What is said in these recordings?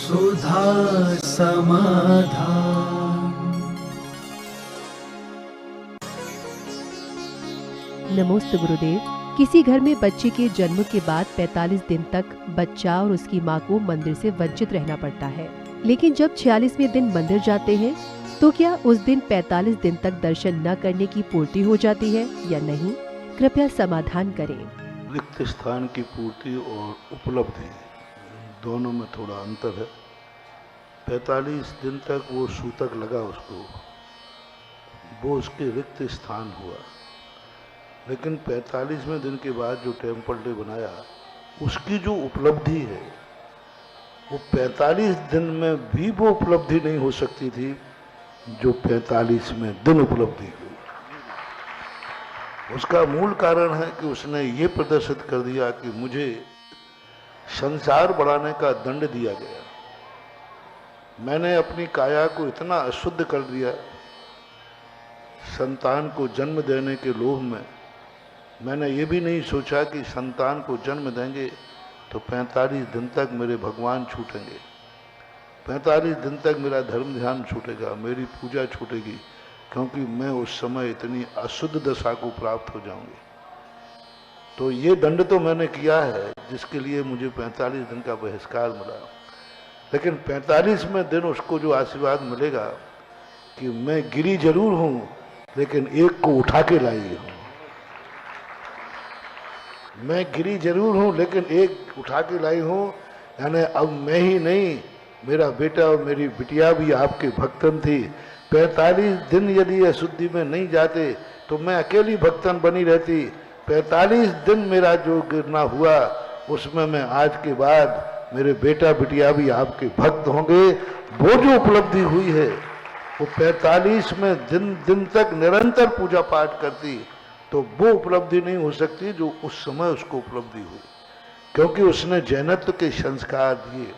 सुधा समाधान। नमोस्तु गुरुदेव। किसी घर में बच्चे के जन्म के बाद 45 दिन तक बच्चा और उसकी माँ को मंदिर से वंचित रहना पड़ता है, लेकिन जब 46वें दिन मंदिर जाते हैं तो क्या उस दिन 45 दिन तक दर्शन न करने की पूर्ति हो जाती है या नहीं? कृपया समाधान करें। रिक्त स्थान की पूर्ति और उपलब्धि दोनों में थोड़ा अंतर है। 45 दिन तक वो सूतक लगा उसको, वो उसके रिक्त स्थान हुआ, लेकिन 45वें दिन के बाद जो टेम्पल डे बनाया उसकी जो उपलब्धि है वो 45 दिन में भी वो उपलब्धि नहीं हो सकती थी जो 45वें दिन उपलब्धि हुई। उसका मूल कारण है कि उसने ये प्रदर्शित कर दिया कि मुझे संसार बढ़ाने का दंड दिया गया। मैंने अपनी काया को इतना अशुद्ध कर दिया, संतान को जन्म देने के लोभ में मैंने ये भी नहीं सोचा कि संतान को जन्म देंगे तो 45 दिन तक मेरे भगवान छूटेंगे, 45 दिन तक मेरा धर्म ध्यान छूटेगा, मेरी पूजा छूटेगी, क्योंकि मैं उस समय इतनी अशुद्ध दशा को प्राप्त हो जाऊंगी। तो ये दंड तो मैंने किया है जिसके लिए मुझे 45 दिन का बहिष्कार मिला, लेकिन 45वें दिन उसको जो आशीर्वाद मिलेगा कि मैं गिरी जरूर हूं लेकिन एक को उठा के लाई हूं, मैं गिरी जरूर हूं लेकिन एक उठा के लाई हूं। यानी अब मैं ही नहीं, मेरा बेटा और मेरी बिटिया भी आपके भक्तन थी। 45 दिन यदि अशुद्धि में नहीं जाते तो मैं अकेली भक्तन बनी रहती। 45 दिन मेरा जो गिरना हुआ उसमें मैं आज के बाद मेरे बेटा बिटिया भी आपके भक्त होंगे। वो जो उपलब्धि हुई है वो 45 में दिन तक निरंतर पूजा पाठ करती तो वो उपलब्धि नहीं हो सकती जो उस समय उसको उपलब्धि हुई, क्योंकि उसने जैनत्व के संस्कार दिए।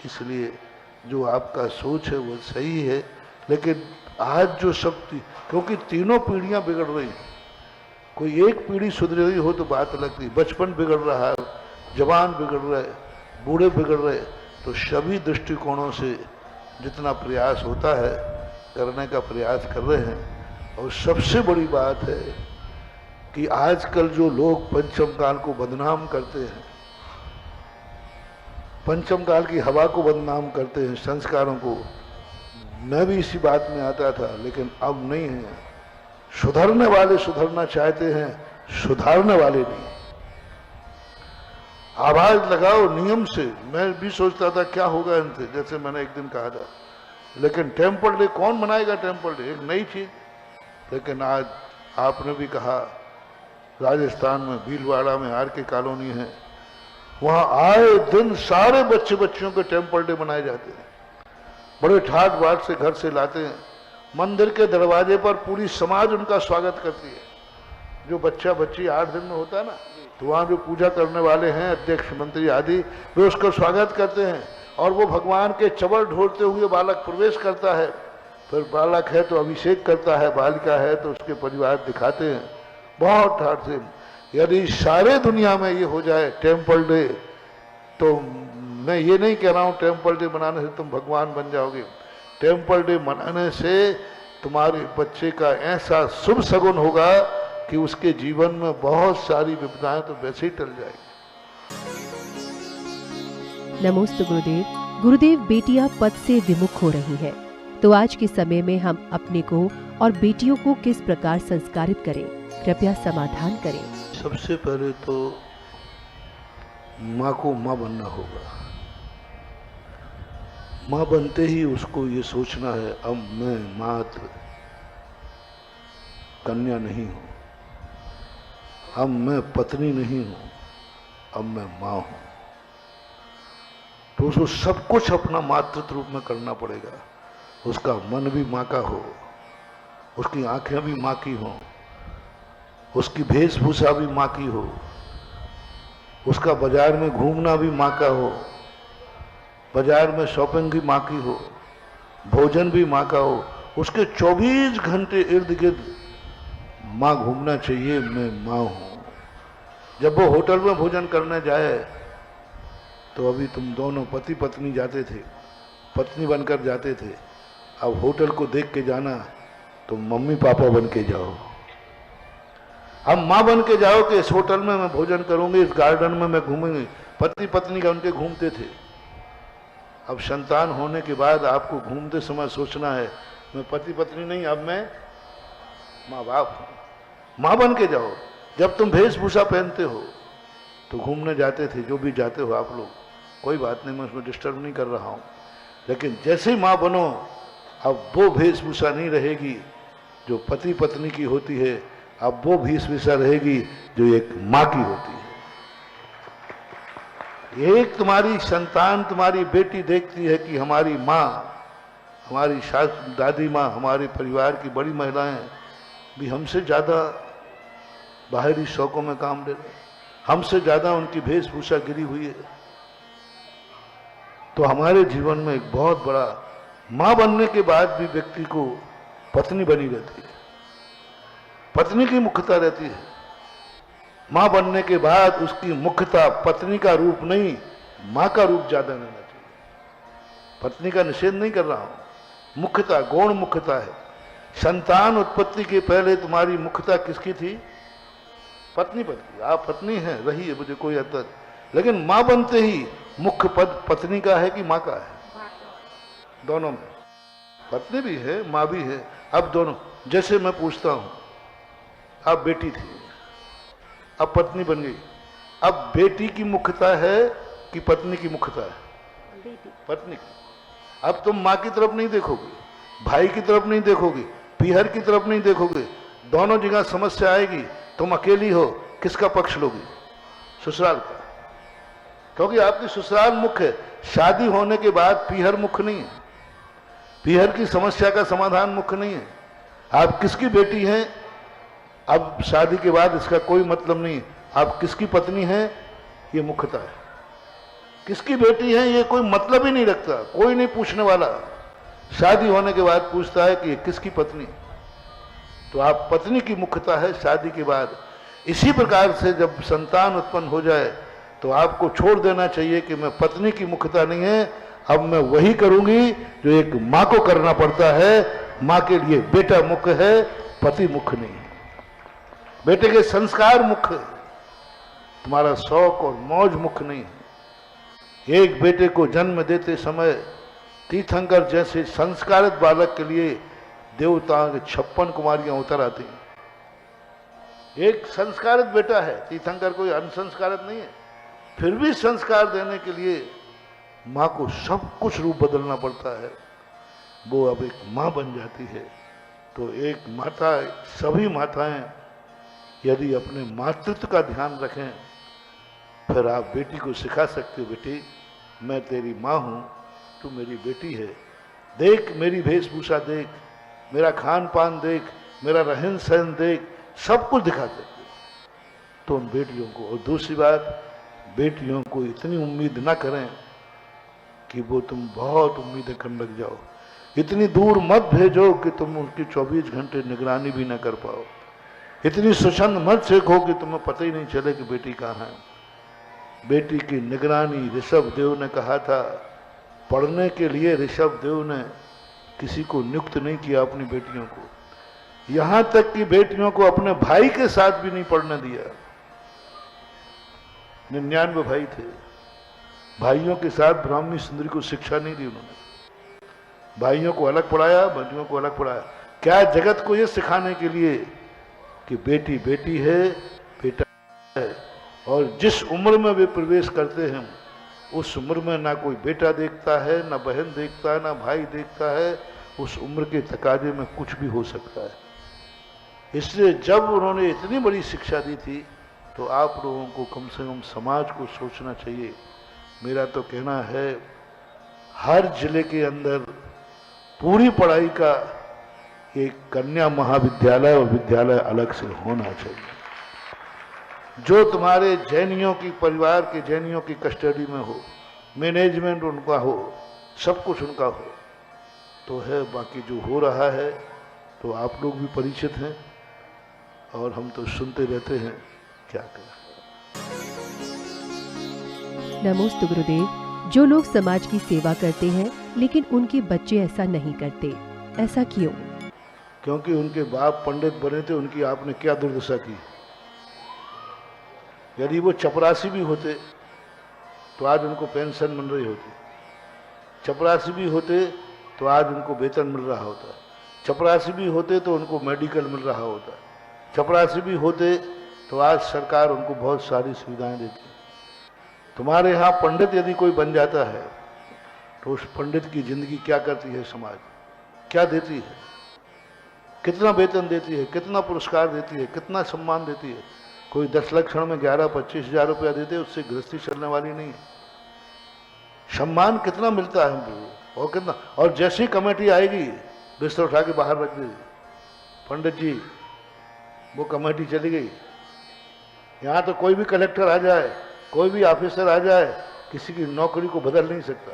इसलिए जो आपका सोच है वो सही है, लेकिन आज जो सब क्योंकि तीनों पीढ़ियां बिगड़ रही हैं, कोई एक पीढ़ी सुधर रही हो तो बात अलग थी। बचपन बिगड़ रहा है, जवान बिगड़ रहे, बूढ़े बिगड़ रहे, तो सभी दृष्टिकोणों से जितना प्रयास होता है करने का प्रयास कर रहे हैं। और सबसे बड़ी बात है कि आजकल जो लोग पंचम काल को बदनाम करते हैं, पंचम काल की हवा को बदनाम करते हैं, संस्कारों को, मैं भी इसी बात में आता था, लेकिन अब नहीं है। सुधरने वाले सुधरना चाहते हैं, सुधारने वाले नहीं। आवाज लगाओ नियम से। मैं भी सोचता था क्या होगा इनसे, जैसे मैंने एक दिन कहा था, लेकिन टेम्पल डे कौन मनाएगा? टेम्पल डे एक नई चीज। लेकिन आज आपने भी कहा, राजस्थान में भीलवाड़ा में आर के कॉलोनी है, वहां आए दिन सारे बच्चियों के टेम्पल डे मनाए जाते हैं। बड़े ठाट बाट से घर से लाते हैं, मंदिर के दरवाजे पर पूरी समाज उनका स्वागत करती है। जो बच्चा बच्ची 8 दिन में होता है ना, तो वहाँ जो पूजा करने वाले हैं, अध्यक्ष मंत्री आदि, वे उसका स्वागत करते हैं। और वो भगवान के चवर ढोलते हुए बालक प्रवेश करता है। फिर बालक है तो अभिषेक करता है, बालिका है तो उसके परिवार दिखाते हैं बहुत ठाट से। यदि सारे दुनिया में ये हो जाए टेम्पल डे, तो मैं ये नहीं कह रहा हूँ टेम्पल डे मनाने से तुम भगवान बन जाओगे। टेम्पल डे मनाने से तुम्हारे बच्चे का ऐसा शुभ सगुन होगा कि उसके जीवन में बहुत सारी विपदाएं तो वैसे ही टल जाएगी। नमोस्तु गुरुदेव। गुरुदेव, बेटियां पद से विमुख हो रही हैं, तो आज के समय में हम अपने को और बेटियों को किस प्रकार संस्कारित करें? कृपया समाधान करें। सबसे पहले तो माँ को माँ बनना होगा। माँ बनते ही उसको ये सोचना है, अब मैं मात्र कन्या नहीं हूँ, अब मैं पत्नी नहीं हूँ, अब मैं माँ हूँ। तो उसको सब कुछ अपना मातृत्व रूप में करना पड़ेगा। उसका मन भी माँ का हो, उसकी आंखें भी माँ की हों, उसकी वेशभूषा भी माँ की हो, उसका बाजार में घूमना भी माँ का हो, बाजार में शॉपिंग भी माँ की हो, भोजन भी माँ का हो। उसके 24 घंटे इर्द गिर्द माँ घूमना चाहिए, मैं माँ हूँ। जब वो होटल में भोजन करने जाए तो अभी तुम दोनों पति पत्नी जाते थे, पत्नी बनकर जाते थे। अब होटल को देख के जाना तो मम्मी पापा बन के जाओ। अब माँ बन के जाओ कि इस होटल में मैं भोजन करूंगी, इस गार्डन में मैं घूमेंगे। पति पत्नी का उनके घूमते थे। अब संतान होने के बाद आपको घूमते समय सोचना है मैं पति पत्नी नहीं, अब मैं माँ बाप हूं। माँ बन के जाओ। जब तुम वेशभूषा पहनते हो तो घूमने जाते थे, जो भी जाते हो आप लोग, कोई बात नहीं, मैं उसमें डिस्टर्ब नहीं कर रहा हूं। लेकिन जैसे ही माँ बनो, अब वो वेशभूषा नहीं रहेगी जो पति पत्नी की होती है, अब वो वेशभूषा रहेगी जो एक माँ की होती है। एक तुम्हारी संतान, तुम्हारी बेटी देखती है कि हमारी माँ, हमारी सास, दादी माँ, हमारे परिवार की बड़ी महिलाएं भी हमसे ज़्यादा बाहरी शौकों में काम ले रहे, हमसे ज़्यादा उनकी वेशभूषा गिरी हुई है। तो हमारे जीवन में एक बहुत बड़ा, माँ बनने के बाद भी व्यक्ति को पत्नी बनी रहती है, पत्नी की मुख्यता रहती है। माँ बनने के बाद उसकी मुख्यता पत्नी का रूप नहीं, माँ का रूप ज्यादा लेना चाहिए। पत्नी का निषेध नहीं कर रहा हूं, मुख्यता, गौण मुख्यता है। संतान उत्पत्ति के पहले तुम्हारी मुख्यता किसकी थी? पत्नी पद की। आप पत्नी हैं, रही है, मुझे कोई हद, लेकिन माँ बनते ही मुख्य पद पत्नी का है कि माँ का है? दोनों में, पत्नी भी है, माँ भी है। अब दोनों, जैसे मैं पूछता हूं, आप बेटी थी, अब पत्नी बन गई, अब बेटी की मुख्यता है कि पत्नी की मुख्यता है? बेटी, पत्नी की। अब तुम माँ की तरफ नहीं देखोगे, भाई की तरफ नहीं देखोगे, पीहर की तरफ नहीं देखोगे, दोनों जगह समस्या आएगी। तुम अकेली हो, किसका पक्ष लोगी? ससुराल का, क्योंकि आपकी ससुराल मुख्य है। शादी होने के बाद पीहर मुख्य नहीं है, पीहर की समस्या का समाधान मुख्य नहीं है। आप किसकी बेटी हैं अब शादी के बाद इसका कोई मतलब नहीं, आप किसकी पत्नी हैं ये मुख्यता है। किसकी बेटी है ये कोई मतलब ही नहीं रखता, कोई नहीं पूछने वाला। शादी होने के बाद पूछता है कि ये किसकी पत्नी। तो आप पत्नी की मुख्यता है शादी के बाद। इसी प्रकार से जब संतान उत्पन्न हो जाए तो आपको छोड़ देना चाहिए कि मैं पत्नी की मुख्यता नहीं है, अब मैं वही करूंगी जो एक माँ को करना पड़ता है। माँ के लिए बेटा मुख्य है, पति मुख्य नहीं है। बेटे के संस्कार मुख्य है, तुम्हारा शौक और मौज मुख्य नहीं है। एक बेटे को जन्म देते समय तीर्थंकर जैसे संस्कारित बालक के लिए देवताओं के 56 कुमारियां उतर आती हैं। एक संस्कारित बेटा है, तीर्थंकर कोई अनसंस्कारित नहीं है, फिर भी संस्कार देने के लिए माँ को सब कुछ रूप बदलना पड़ता है। वो अब एक माँ बन जाती है। तो एक माता, सभी माताएं यदि अपने मातृत्व का ध्यान रखें, फिर आप बेटी को सिखा सकते हो, बेटी मैं तेरी माँ हूँ, तू मेरी बेटी है, देख मेरी वेशभूषा देख, मेरा खान पान देख, मेरा रहन सहन देख, सब कुछ दिखा सकते हो तो उन बेटियों को। और दूसरी बात, बेटियों को इतनी उम्मीद ना करें कि वो तुम बहुत उम्मीदें करने लग जाओ। इतनी दूर मत भेजो कि तुम उनकी 24 घंटे निगरानी भी ना कर पाओ। इतनी स्वच्छंद मत सीखो कि तुम्हें पता ही नहीं चले कि बेटी कहाँ है। बेटी की निगरानी ऋषभ देव ने कहा था, पढ़ने के लिए ऋषभ देव ने किसी को नियुक्त नहीं किया अपनी बेटियों को, यहां तक कि बेटियों को अपने भाई के साथ भी नहीं पढ़ने दिया। 99 भाई थे, भाइयों के साथ ब्राह्मणी सुंदरी को शिक्षा नहीं दी उन्होंने। भाइयों को अलग पढ़ाया, बहनों को अलग पढ़ाया। क्या? जगत को यह सिखाने के लिए कि बेटी बेटी है, बेटा है, और जिस उम्र में वे प्रवेश करते हैं उस उम्र में ना कोई बेटा देखता है, ना बहन देखता है, ना भाई देखता है। उस उम्र के तकाजे में कुछ भी हो सकता है। इसलिए जब उन्होंने इतनी बड़ी शिक्षा दी थी तो आप लोगों को कम से कम समाज को सोचना चाहिए। मेरा तो कहना है हर जिले के अंदर पूरी पढ़ाई का एक कन्या महाविद्यालय और विद्यालय अलग से होना चाहिए, जो तुम्हारे जैनियों की, परिवार के जैनियों की कस्टडी में हो, मैनेजमेंट उनका हो, सब कुछ उनका हो तो है। बाकी जो हो रहा है तो आप लोग भी परिचित हैं और हम तो सुनते रहते हैं, क्या करें। नमोस्तु गुरुदेव। जो लोग समाज की सेवा करते हैं लेकिन उनके बच्चे ऐसा नहीं करते, ऐसा क्यों? क्योंकि उनके बाप पंडित बने थे, उनकी आपने क्या दुर्दशा की। यदि वो चपरासी भी होते तो आज उनको पेंशन मिल रही होती, चपरासी भी होते तो आज उनको वेतन मिल रहा होता, चपरासी भी होते तो उनको मेडिकल मिल रहा होता, चपरासी भी होते तो आज सरकार उनको बहुत सारी सुविधाएं देती। तुम्हारे यहाँ पंडित यदि कोई बन जाता है तो उस पंडित की जिंदगी क्या करती है, समाज क्या देती है, कितना वेतन देती है, कितना पुरस्कार देती है, कितना सम्मान देती है। कोई 10 लक्षण में 11-25 हजार रुपया देते, उससे गृहस्थी चलने वाली नहीं है। सम्मान कितना मिलता है हमको, और कितना, और जैसी कमेटी आएगी बिस्तर उठा के बाहर रख देगी, पंडित जी वो कमेटी चली गई। यहाँ तो कोई भी कलेक्टर आ जाए, कोई भी ऑफिसर आ जाए, किसी की नौकरी को बदल नहीं सकता।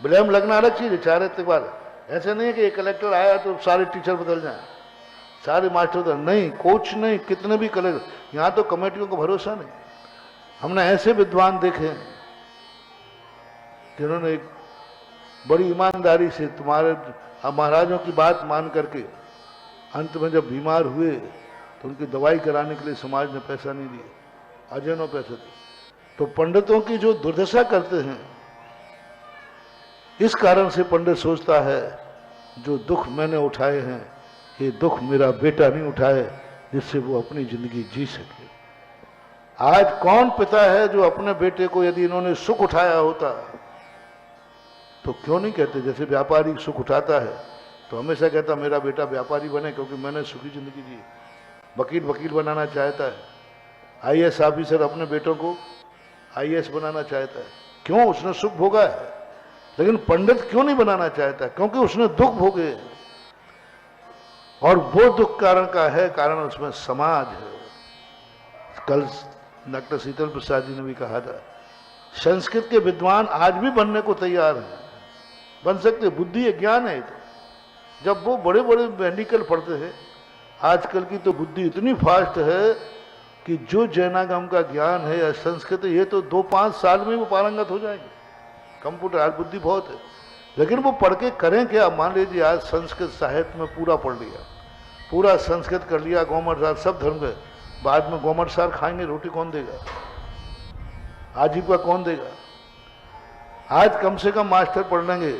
ब्लेम लगना अलग चीज है, चारित्रिक बात। ऐसे नहीं है कि कलेक्टर आया तो सारे टीचर बदल जाए, सारे मास्टर बदल, नहीं, कोच नहीं, कितने भी कलेक्टर। यहाँ तो कमेटियों को भरोसा नहीं। हमने ऐसे विद्वान देखे जिन्होंने एक बड़ी ईमानदारी से तुम्हारे महाराजों की बात मान करके अंत में जब बीमार हुए तो उनकी दवाई कराने के लिए समाज ने पैसा नहीं दिया, अजनों पैसे दिए। तो पंडितों की जो दुर्दशा करते हैं, इस कारण से पंडित सोचता है जो दुख मैंने उठाए हैं ये दुख मेरा बेटा नहीं उठाए, जिससे वो अपनी जिंदगी जी सके। आज कौन पिता है जो अपने बेटे को, यदि इन्होंने सुख उठाया होता तो क्यों नहीं कहते, जैसे व्यापारी सुख उठाता है तो हमेशा कहता मेरा बेटा व्यापारी बने क्योंकि मैंने सुखी जिंदगी जी। वकील बनाना चाहता है, आईएएस ऑफिसर अपने बेटों को आईएएस बनाना चाहता है, क्यों, उसने सुख भोगा है। लेकिन पंडित क्यों नहीं बनाना चाहता, क्योंकि उसने दुख भोगे, और वो दुख कारण का है, कारण उसमें समाज है। कल डॉक्टर शीतल प्रसाद जी ने भी कहा था, संस्कृत के विद्वान आज भी बनने को तैयार हैं, बन सकते, बुद्धि है, ज्ञान है। तो जब वो बड़े बड़े मेडिकल पढ़ते हैं, आजकल की तो बुद्धि इतनी फास्ट है कि जो जैनागम का ज्ञान है या संस्कृत, ये तो 2-5 साल में वो पारंगत हो जाएंगे। कंप्यूटर आज बुद्धि बहुत है, लेकिन वो पढ़ के करें क्या। मान लीजिए आज संस्कृत साहित्य में पूरा पढ़ लिया, पूरा संस्कृत कर लिया, गौमरसार सब धर्म के, बाद में गौमरसार खाएंगे, रोटी कौन देगा, आजीविका कौन देगा। आज कम से कम मास्टर पढ़ लेंगे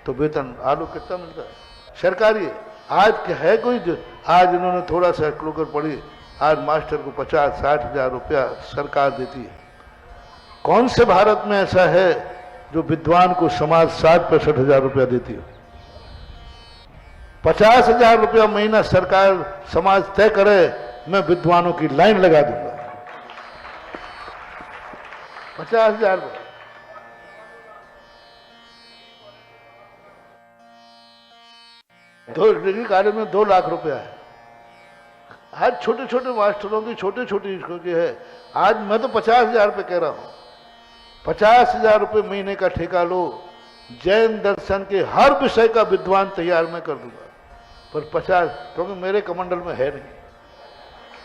तो वेतन आलू कितना मिलता है, सरकारी है। आज क्या है कोई, आज इन्होंने थोड़ा सा क्लोकर पढ़ी, आज मास्टर को 50-60 हजार रुपया सरकार देती है। कौन से भारत में ऐसा है जो विद्वान को समाज 60-65 हजार रुपया देती है। 50 हजार रुपया महीना सरकार समाज तय करे, मैं विद्वानों की लाइन लगा दूंगा। 50 हजार। दो डिग्री कॉलेज में 2 लाख रुपया है। आज छोटे छोटे मास्टरों की, छोटे छोटे स्कूल की है। आज मैं तो 50 हजार रुपये कह रहा हूं, 50 हजार रुपये महीने का ठेका लो, जैन दर्शन के हर विषय का विद्वान तैयार मैं कर दूंगा। पर 50, क्योंकि मेरे कमंडल में है नहीं।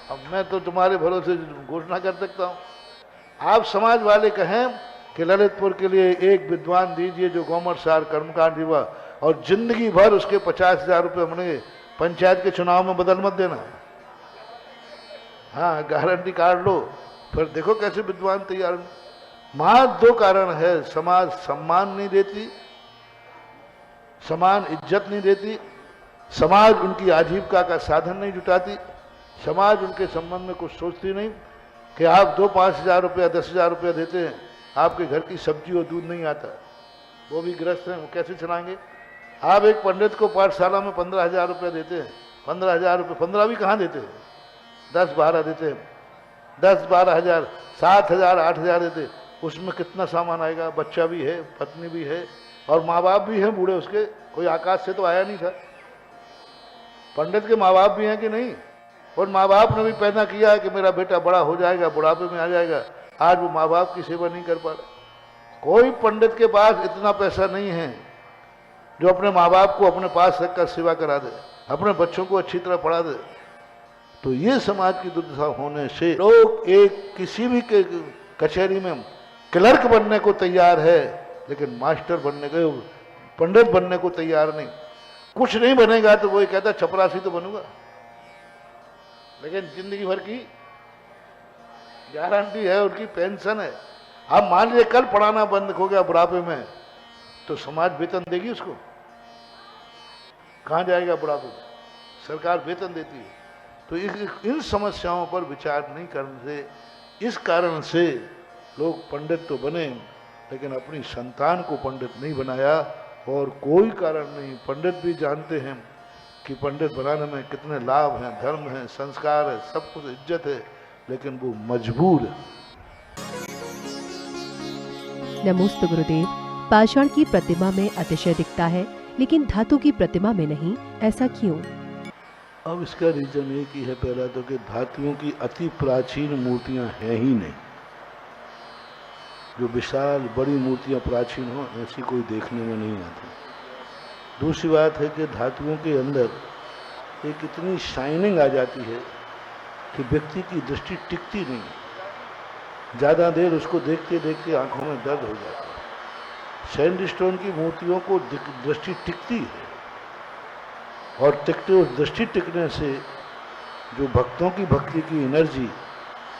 अब मैं तो तुम्हारे भरोसे घोषणा कर सकता हूं। आप समाज वाले कहें कि ललितपुर के लिए एक विद्वान दीजिए जो गौमरसार कर्मकांड हुआ, और जिंदगी भर उसके 50 हजार रुपये मिलेंगे, पंचायत के चुनाव में बदल मत देना। हाँ, गारंटी कार्ड लो, फिर देखो कैसे विद्वान तैयार। महज 2 कारण है, समाज सम्मान नहीं देती, समान इज्जत नहीं देती, समाज उनकी आजीविका का साधन नहीं जुटाती, समाज उनके संबंध में कुछ सोचती नहीं कि आप 2-5 हजार रुपया 10 हजार रुपया देते हैं, आपके घर की सब्जी और दूध नहीं आता, वो भी गृहस्थ हैं, वो कैसे चलाएंगे। आप एक पंडित को पाठशाला में 15 हजार रुपया देते हैं, 15 हजार रुपये, 15 भी कहाँ देते हैं, 10-12 देते हैं, 10-12 हजार, 7 हजार 8 हजार देते, उसमें कितना सामान आएगा। बच्चा भी है, पत्नी भी है, और माँ बाप भी हैं बूढ़े उसके, कोई आकाश से तो आया नहीं था। पंडित के माँ बाप भी हैं कि नहीं, और माँ बाप ने भी पैदा किया है कि मेरा बेटा बड़ा हो जाएगा, बुढ़ापे में आ जाएगा। आज वो माँ बाप की सेवा नहीं कर पा रहे। कोई पंडित के पास इतना पैसा नहीं है जो अपने माँ बाप को अपने पास रखकर सेवा करा दे, अपने बच्चों को अच्छी तरह पढ़ा दे। तो ये समाज की दुर्दशा होने से लोग एक किसी भी कचहरी में क्लर्क बनने को तैयार है लेकिन मास्टर बनने को, पंडित बनने को तैयार नहीं। कुछ नहीं बनेगा तो वही कहता चपरासी तो बनूंगा, लेकिन जिंदगी भर की गारंटी है, उनकी पेंशन है। अब मान लीजिए कल पढ़ाना बंद हो गया बुढ़ापे में, तो समाज वेतन देगी उसको? कहां जाएगा बुढ़ापे में? सरकार वेतन देती है। तो इन समस्याओं पर विचार नहीं करने से, इस कारण से लोग पंडित तो बने लेकिन अपनी संतान को पंडित नहीं बनाया। और कोई कारण नहीं, पंडित भी जानते हैं कि पंडित बनाने में कितने लाभ हैं, धर्म है, संस्कार है, सब कुछ इज्जत है, लेकिन वो मजबूर है। नमोस्तु गुरुदेव। पाषाण की प्रतिमा में अतिशय दिखता है लेकिन धातु की प्रतिमा में नहीं, ऐसा क्यों? अब इसका रीजन एक ही है, पहला तो कि धातुओं की अति प्राचीन मूर्तियां हैं ही नहीं। जो विशाल बड़ी मूर्तियां प्राचीन हो ऐसी कोई देखने में नहीं आती। दूसरी बात है कि धातुओं के अंदर एक इतनी शाइनिंग आ जाती है कि व्यक्ति की दृष्टि टिकती नहीं, ज़्यादा देर उसको देखते देखते आंखों में दर्द हो जाता है। सैंडस्टोन की मूर्तियों को दृष्टि टिकती है, और टिकते उस दृष्टि टिकने से जो भक्तों की भक्ति की एनर्जी,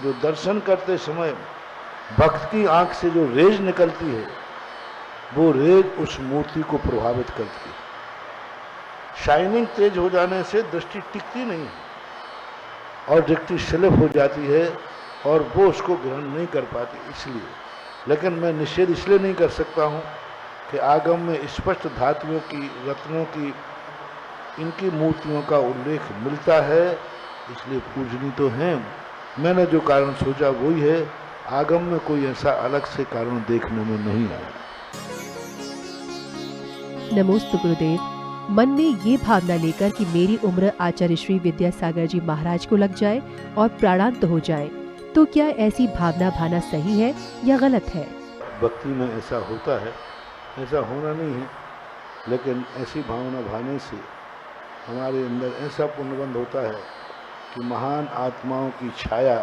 जो दर्शन करते समय भक्त की आंख से जो रेज निकलती है, वो रेज उस मूर्ति को प्रभावित करती है। शाइनिंग तेज हो जाने से दृष्टि टिकती नहीं है और दृष्टि स्लिप हो जाती है और वो उसको ग्रहण नहीं कर पाती। इसलिए, लेकिन मैं निषेध इसलिए नहीं कर सकता हूँ कि आगम में स्पष्ट धातुओं की, रत्नों की, इनकी मूर्तियों का उल्लेख मिलता है, इसलिए पूजनी तो हैं। मैंने जो कारण सोचा वही है, आगम में कोई ऐसा अलग से कारण देखने में नहीं आया। नमोस्तु गुरुदेव। मन में ये भावना लेकर कि मेरी उम्र आचार्य श्री विद्यासागर जी महाराज को लग जाए और प्राणांत हो जाए, तो क्या ऐसी भावना भाना सही है या गलत है? भक्ति में ऐसा होता है, ऐसा होना नहीं है, लेकिन ऐसी भावना भाने से हमारे अंदर ऐसा पुण्यबंध होता है कि महान आत्माओं की छाया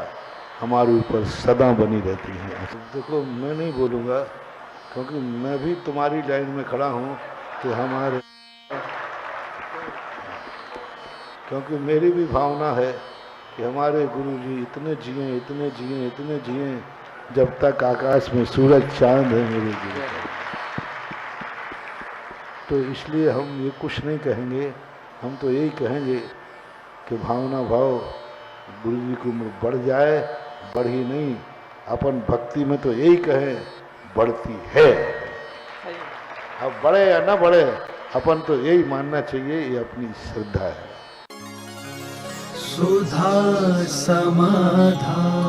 हमारे ऊपर सदा बनी रहती है। देखो, मैं नहीं बोलूँगा क्योंकि मैं भी तुम्हारी लाइन में खड़ा हूँ कि हमारे, क्योंकि मेरी भी भावना है कि हमारे गुरु जी इतने जिए, इतने जिए, इतने जिए, जब तक आकाश में सूरज चांद है मेरे गुरु। तो इसलिए हम ये कुछ नहीं कहेंगे, हम तो यही कहेंगे कि भावना भाव गुरु जी की उम्र बढ़ जाए, बढ़ी नहीं। अपन भक्ति में तो यही कहें बढ़ती है। अब बढ़े या ना बढ़े, अपन तो यही मानना चाहिए, ये अपनी श्रद्धा है। सुधा समाधान